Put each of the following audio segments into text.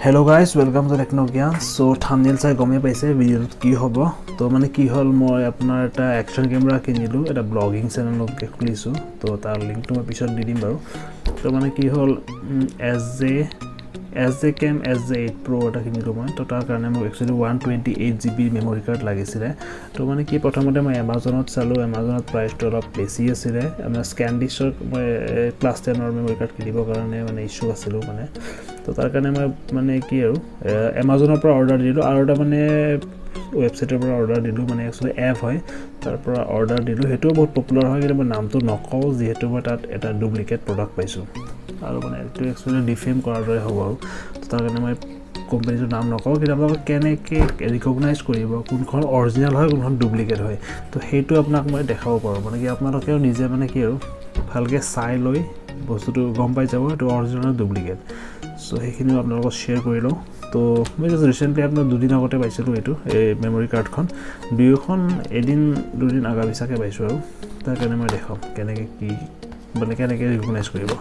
Hello guys, welcome to Technogia. So thumbnail চাই গমে পাইছে ভিডিওত কি হ'ব তো মানে কি হল মই আপোনাৰ এটা অ্যাকশন ক্যামেৰা কিনিলো এটা ব্লগিং চ্যানেলকে খুলিছো তো তাৰ লিংকটো মই পিছত দি দিম বাৰু তো মানে কি হল SJ8 Pro এটা কিনিলো মই তো তাৰ কাৰণে মই একচুয়ালি 128GB মেমৰি কাৰ্ড লাগিছিল তো মানে কি প্ৰথমতে মই Amazonত চালো Amazonত প্ৰাইচটো অলপ বেছি আছিল আমাৰ স্ক্যানডিক্সৰ মই ক্লাস 10 ৰ মেমৰি কাৰ্ড কিনিবৰ কাৰণে মানে ইস্যু আছিল মানে তো তাৰ কাৰণে মই মানে কি আৰু Amazonৰ পৰা অৰ্ডাৰ দিলো আৰু এটা মানে ওয়েবসাইটৰ পৰা অৰ্ডাৰ দিলো মানে একচুয়ালি এপ হয় তাৰ পৰা অৰ্ডাৰ দিলো হেটো বহুত পপুলাৰ হয় কিন্তু মই নামটো নকও যেহেতু মই তাত এটা ডুপ্লিকেট প্ৰডাক্ট পাইছো আৰু মানে এটো একচুয়ালি ডিফেম কৰাৰ দৰে হ'ব আৰু তো তাৰ কাৰণে মই কোম্পানীৰ নাম নকও কিন্তু আপোনাক কেনেকে ৰিকগনাইজ কৰিব কোনখন অৰিজিনাল হয় কোনখন ডুপ্লিকেট হয় তো হেটো আপোনাক মই দেখাব পাৰো মানে কি আপোনালোকেও নিজে মানে কি আৰু ভালকে চাই লৈ বস্তুটো গম পাই যাব এটো অৰিজিনাল ডুপ্লিকেট সো হেখিনি আপোনালোকক শেয়াৰ কৰিলো তো মই জাস্ট ৰিসেন্টলি আপোনাৰ দুদিন আগতে পাইছিলো এটো এই মেমৰি কাৰ্ডখন দুইখন দুদিন আগা বিছাকে পাইছো আৰু তাৰ কাৰণে মই দেখাম কেনেকে কি মানে কেনেকে ৰিকগনাইজ কৰিব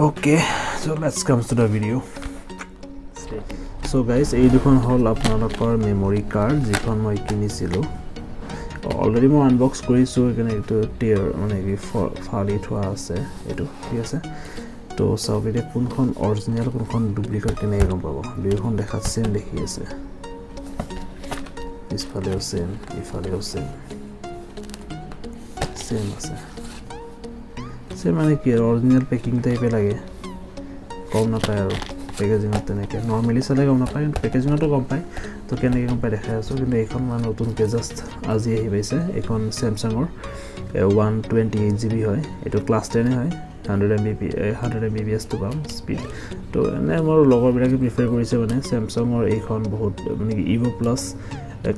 Okay, so let's come to the video. So guys, এই দুখন হল আপোনালোকৰ মেমৰি কাৰ্ড যিখন মই কিনিছিলো অলৰেডি মই আনবক্স কৰিছো এখানে একটু টিয়াৰ মানে কি ফালি থোৱা আছে এটো ঠিক আছে তো সব এটা কোনখন অৰিজিনাল কোনখন ডুপ্লিকেট কেনে গম পাব দুইখন দেখা সেম দেখি আছে ইফালেও সেম ইফালেও সেম আছে সে মানে কি অরিজিনাল প্যাকিং টাইপে লাগে কম না পায় আৰু প্যাকেজিং তেনেকে নরমালি চলে কম না পায় প্যাকেজিংটো কম পায় তো কেনেকে কম পায় দেখাই আছো কিন্তু এইখন মানে নতুনকে জাস্ট আজি আহি পাইছে এইখন স্যামসাংৰ 128GB হয় এটো ক্লাস 10 হয় 100mbps to পাম স্পিড তো এনে মোৰ লগৰ বিলাকে প্ৰিফাৰ কৰিছে মানে স্যামসাংৰ এইখন বহুত মানে ইভো প্লাস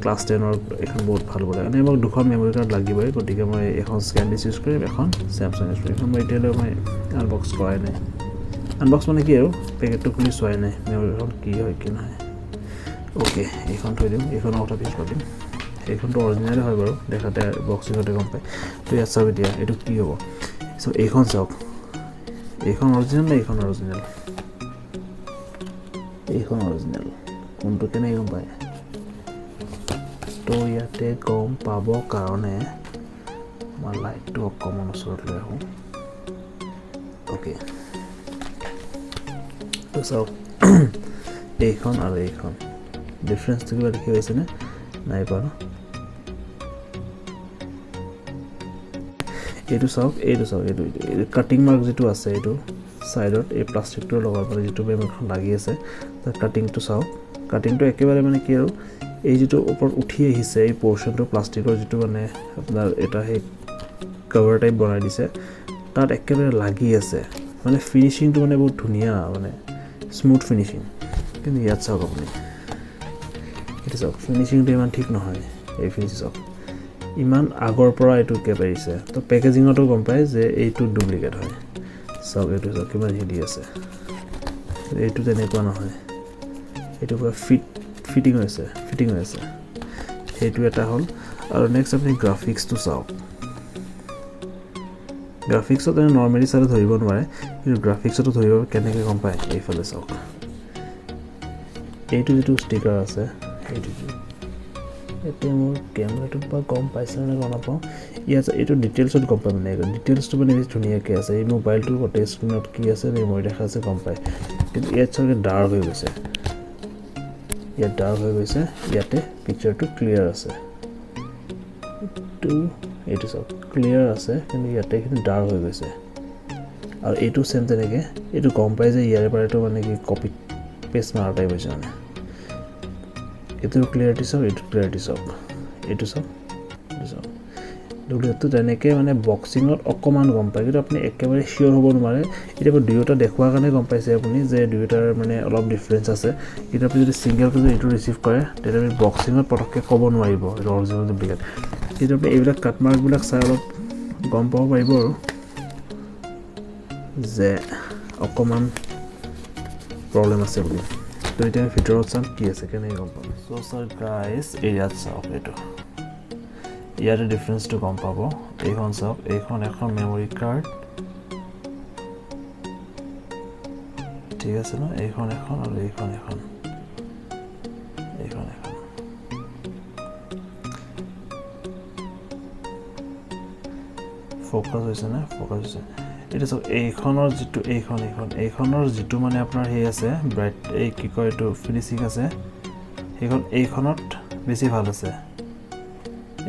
ক্লাস 10 ৰ এখন বহুত ভাল বলে মানে মোক দুখন মেমৰি কাৰ্ড লাগিবই গতিকে মই এখন স্ক্যানডিক্স ইউজ কৰিম এখন স্যামসাং ইউজ কৰিম মই এতিয়ালৈ মই আনবক্স কৰাই নাই আনবক্স মানে কি আৰু পেকেটটো খুলি চোৱাই নাই মেমৰিখন কি হয় কি নহয় ওকে এইখন থৈ দিম এইখন আউট পিছ কৰিম এইখনটো অৰিজিনাল হয় বাৰু দেখাতে বক্সিংতে গম পায় তো ইয়াত চাব দিয়া এটো কি হ'ব সো এইখন চাওক এইখন অৰিজিনাল না এইখন অৰিজিনাল কোনটো কেনে গম পায় তো ইয়াতে গম পাব কাৰণে মই লাইটটো অকমান ওচৰত লৈ আহো ওকে তো সব এইখন আৰু এইখন ডিফাৰেন্স কিবা দেখি হৈছে নে নাই পাৰো এইটো সব এইটো কাটিং মাৰ্ক যেটো আছে এইটো সাইডত এই প্লাষ্টিকটো লগাৰ পৰা যেটো মেমখন লাগি আছে তাৰ কাটিংটো সব কাটিংটো একেবাৰে মানে কি আৰু এই যেটো ওপৰত উঠি আহিছে এই পোৰশনটো প্লাষ্টিকৰ যেটো মানে আপোনাৰ এটা হে কভাৰ টাইপ বনাই দিছে তাত একেবাৰে লাগি আছে মানে ফিনিশিংটো মানে বহুত ধুনিয়া মানে স্মুথ ফিনিশিং কিন্তু ইয়াত চাওক আপুনি এটা চাওক ফিনিশিংটো ইমান ঠিক নহয় এই ফিনিশিং ইমান আগৰ পৰা এটো কে পাইছে তো পেকেজিংটো গম পায় যে এইটো ডুপ্লিকেট হয় সব এটো কিমান হিডি আছে এইটো তেনেকুৱা নহয় এটো পুৰা ফিটিং হৈছে হেতু এটা হল আৰু নেক্সট আপুনি গ্ৰাফিক্সটো চাওক গ্ৰাফিক্সত নৰমালি সাৰে ধৰিব নোৱাৰে কিন্তু গ্ৰাফিক্সটো ধৰিব কেনেকে গম পায় এইফালে চাওক এইটো যেটো ষ্টিকাৰ আছে এইটো মোৰ কেমেৰাটো পা গম পাইছে নে গম নাপাওঁ ইয়াত এইটো ডিটেইলছত গম পায় মানে ডিটেইলছটো মানে বেছি ধুনীয়াকৈ আছে এই মোবাইলটোৰ গোটে স্ক্ৰিনত কি আছে মেমৰি দেখা আছে গম পায় কিন্তু ইয়াত চাগে ডাৰ্ক হৈ গৈছে ইয়াতে পিকচাৰটো ক্লিয়াৰ আছে এইটো সব ক্লিয়াৰ আছে কিন্তু ইয়াতে কিন্তু ডাৰ্ক হৈ গৈছে আৰু এইটো সেম তেনেকে এইটো গম পাই যে ইয়াৰে পৰা এটো মানে কি কপি পেস্ট মাৰা টাইপ হৈছে মানে এইটো ক্লিয়াৰিটি সব এইটো সব দুটো তেনেকে মানে বক্সিংত অকমান গম পায় কিন্তু আপুনি একেবাৰে শিওৰ হ'ব নোৱাৰে এটা দুয়োটা দেখুৱা কাৰণে গম পাইছে আপুনি যে দুয়োটাৰ মানে অলপ ডিফাৰেন্স আছে কিন্তু আপুনি যদি সিঙ্গেল কে এটো ৰিসিভ কৰে তেতিয়া আপুনি বক্সিংত পটককে ক'ব নোৱাৰিব এটো অৰিজিনাল ডুপ্লিকেট কিন্তু আপুনি এইবিলাক কাট মাৰ্ক বিলাক চাই অলপ গম পাব পাৰিব আৰু যে অকমান প্ৰবলেম আছে বুলি তো এটা ভিতৰত চাম কি আছে কেনে গম পাম সো সৰ গাইস ইয়াত চাওক এটো ইয়াৰ ডিফাৰেন্সটো গম পাব এইখন চাওক এইখন এখন মেমৰি কাৰ্ড ঠিক আছে ন এইখন এখন আৰু এইখন এখন ফোকাস হৈছে না ফোকাস হৈছে এটা সব এইখনৰ যেটো এইখনৰ যেটো মানে আপোনাৰ হে আছে ব্ৰাইট এই কি কয় এটো ফিনিশিং আছে এইখনত বেছি ভাল আছে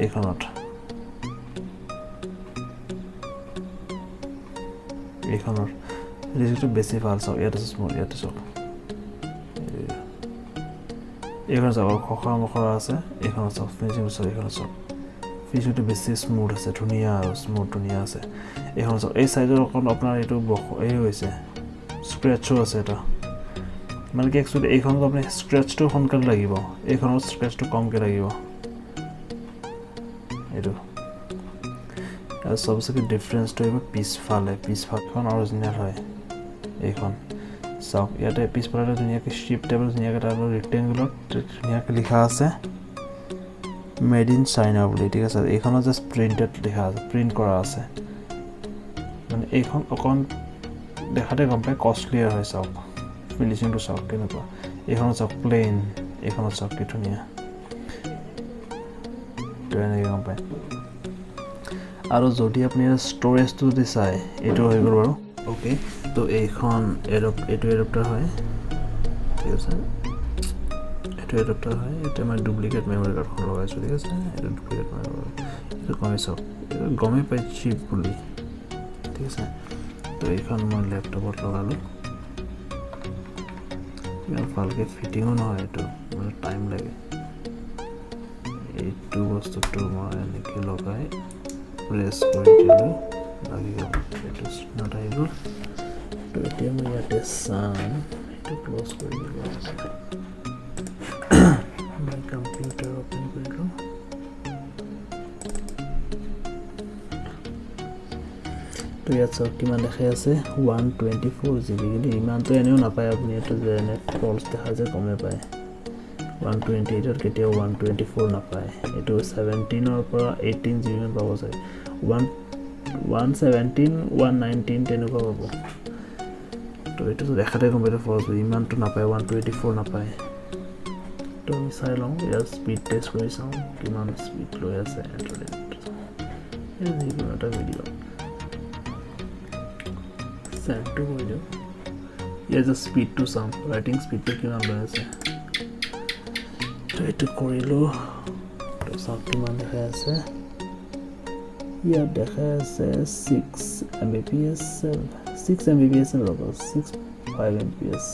এইখনৰ ৰিজল্টটো বেছি ভাল চাও ইয়াত আছে স্মল ইয়াত আছে এইখন চাও খখৰা আছে এইখন চাও ফিনিশিং আছে এইখন চাও ফিনিশিংটো বেছি স্মুথ আছে ধুনিয়া আৰু স্মুথ ধুনিয়া আছে এইখন চাও এই সাইজৰ অকন আপোনাৰ এটো এই হৈছে স্ক্ৰ্যাচও আছে এটা মানে কি একচুয়ালি এইখনত আপুনি স্ক্ৰ্যাচটো সোনকাল লাগিব এইখনত স্ক্ৰ্যাচটো কমকে লাগিব এটো আৰু সবসে ডিফাৰেন্সটো এই পিছফালখন অৰিজিনাল হয় এইখন চাওক ইয়াতে পিছফালে ধুনিয়াকে শেপ টেবল ধুনিয়াকে আৰু ৰেক্টেঙ্গুলাৰ ধুনিয়াকে লিখা আছে মেড ইন চাইনা বুলি ঠিক আছে এইখনত জাস্ট প্ৰিন্টেড লিখা আছে প্ৰিন্ট কৰা আছে মানে এইখন অকন দেখাতে গম পায় কষ্টলিয়াৰ হয় চাওক ফিনিশিংটো চাওক কেনেকুৱা এইখনত চাওক প্লেন এইখনত চাওক কি ধুনিয়া তেনেকৈ গম পায় আৰু যদি আপুনি ষ্টৰেজটো দি চাই এইটো হৈ গ'ল বাৰু ওকে তো এইখন এডাপ্টাৰ হয় ঠিক আছে এইটো এডাপ্টাৰ হয় এটা মই ডুপ্লিকেট মেমৰি কাৰ্ডখন লগাইছোঁ ঠিক আছে এইটো ডুপ্লিকেট মেমৰি এইটো কমে চাওক গমে পাই চিপ বুলি ঠিক আছে তো এইখন মই ল্যাপটপত লগালোঁ ইমান ভালকৈ ফিটিঙো নহয় এইটো মানে টাইম লাগে এইটো বস্তুটো মই এনেকৈ লগাই প্ৰেছ কৰি দিলোঁ লাগি গ'ল এইটো নট আহি গ'ল তো এতিয়া মই ইয়াতে চাম এইটো ক্ল'জ কৰি দিলোঁ মই কম্পিউটাৰ অপেন কৰিলোঁ তো ইয়াত চাওক কিমান দেখাই আছে 124 GB কিন্তু ইমানটো এনেও নাপায় আপুনি এইটো যে এনে ফল্ছ দেখা যায় গমে পায় 128 কেতিয়াও 124 নাপায় এইটো 17 পৰা 18 GB পাব যায় 117 119 তেনেকুৱা পাব তো এইটো দেখাতে গম পাই ফল্ছ ইমানটো নাপায় 124 নাপায় তো আমি চাই লওঁ ইয়াৰ স্পীড টেষ্ট কৰি চাওঁ কিমান স্পীড লৈ আছে ইণ্টাৰনেট এই যিকোনো এটা ভিডিঅ' সেন্ড টু কৰি দিওঁ ইয়াৰ যে স্পীডটো চাওঁ ৰাইটিং স্পীডটো কিমান লৈ আছে তো এইটো কৰিলোঁ তো চাওক কিমান দেখাই আছে ইয়াত দেখাই আছে 6 Mbps 6 Mbps ৰ'ব 5 Mbps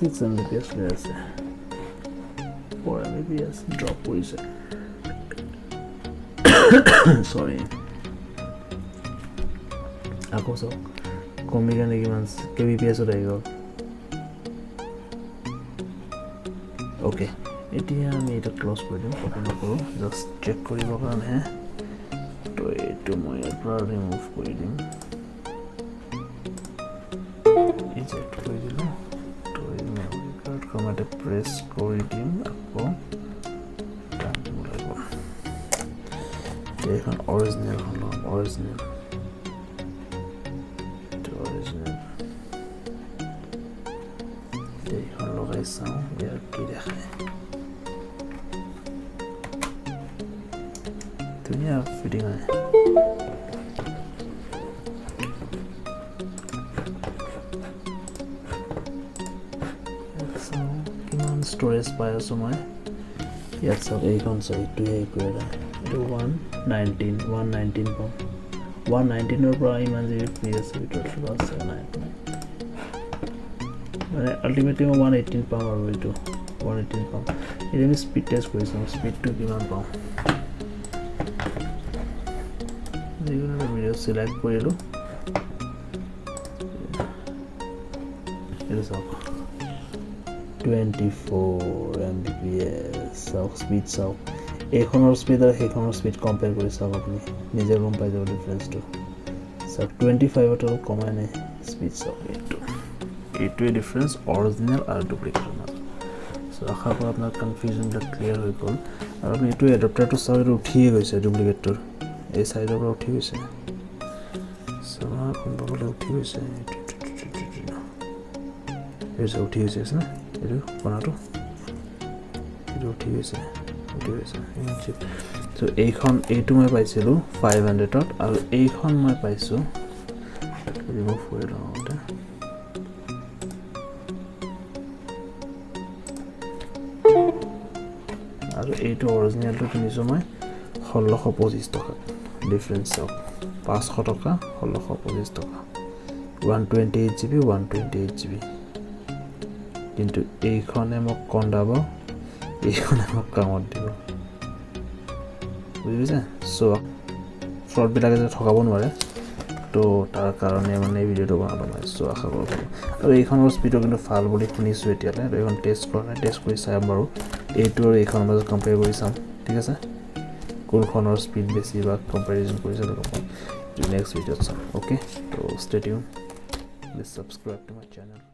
6 Mbps লৈ আছে 4 Mbps ড্ৰপ কৰিছে সৰি আকৌ চাওক কমি কাৰণে কিমান kbps আহি গ'ল ওকে এতিয়া আমি এটা ক্লোজ কৰি দিম ওপেন কৰোঁ জাস্ট চেক কৰিবৰ কাৰণে তো এইটো মই ইয়াৰ পৰা ৰিমুভ কৰি দিম এই চেক কৰি দিলোঁ তো এই মেমৰি কাৰ্ডখন ইয়াতে প্ৰেছ কৰি দিম আকৌ টাইমটো ওলাই গ'ল এইখন অৰিজিনেলখন ল'ম অৰিজিনেল এইখন লগাই চাওঁ ইয়াৰ কি দেখায় ধুনীয়া ফিটিং হয় চাওঁ কিমান ষ্ট'ৰেজ পাই আছোঁ মই ইয়াত চাওক এইখন চাওক এইটোৱে একো এটা এইটো 119 পাম 119ৰ পৰা ইমান যি ফ্ৰী আছে ভিতৰত কিবা আছে নাই মানে আল্টিমেটলি মই 118 পাম আৰু এইটো 118 পাম এতিয়া আমি স্পীড টেষ্ট কৰি চাওঁ স্পীডটো কিমান পাওঁ যিকোনো এটা ভিডিঅ' চিলেক্ট কৰিলোঁ এইটো চাওক 24 Mbps চাওক স্পীড চাওক এইখনৰ স্পীড আৰু সেইখনৰ স্পীড কম্পেয়াৰ কৰি চাওক আপুনি নিজে গম পাই যাব ডিফাৰেঞ্চটো চাওক 25ত অলপ কমাই নাই স্পীড চাওক এইটোৱে ডিফাৰেঞ্চ অৰিজিনেল আৰু ডুপ্লিকেটৰ মাজত চ' আশা কৰোঁ আপোনাৰ কনফিউজনবিলাক ক্লিয়াৰ হৈ গ'ল আৰু আপুনি এইটো এডাপ্টাৰটো চাওক এইটো উঠিয়ে গৈছে ডুপ্লিকেটটোৰ এই চাইডৰ পৰা উঠি গৈছে চ' কোনোবাফালে উঠি গৈছে Here's out here, isn't it? You do one out. You do here, so A2 my paiselu 500 ot aru A1 my paisu remove for it out aru A2 original to kinisu মই 1625 টাকা difference of 500 টাকা 1625 টাকা 128 GB 128 GB কিন্তু এইখনে মোক কন্দাব এইখনে মোক কামত দিব বুঝিছে সো ফ্রড বিলাকে যে ঠকাব নোৱাৰে তো তাৰ কাৰণে মানে এই ভিডিওটো বনালো মই সো আশা কৰোঁ আৰু এইখনৰ স্পিডো কিন্তু ভাল বুলি শুনিছো এতিয়ালে আৰু এখন টেষ্ট কৰি চাম বাৰু এইটো আৰু এইখনৰ মাজত কম্পেয়াৰ কৰি চাম ঠিক আছে কোনখনৰ স্পিড বেছি বা কম্পেৰিজন কৰি চাম নেক্সট ভিডিওত চাম ওকে তো stay tune please subscribe to my channel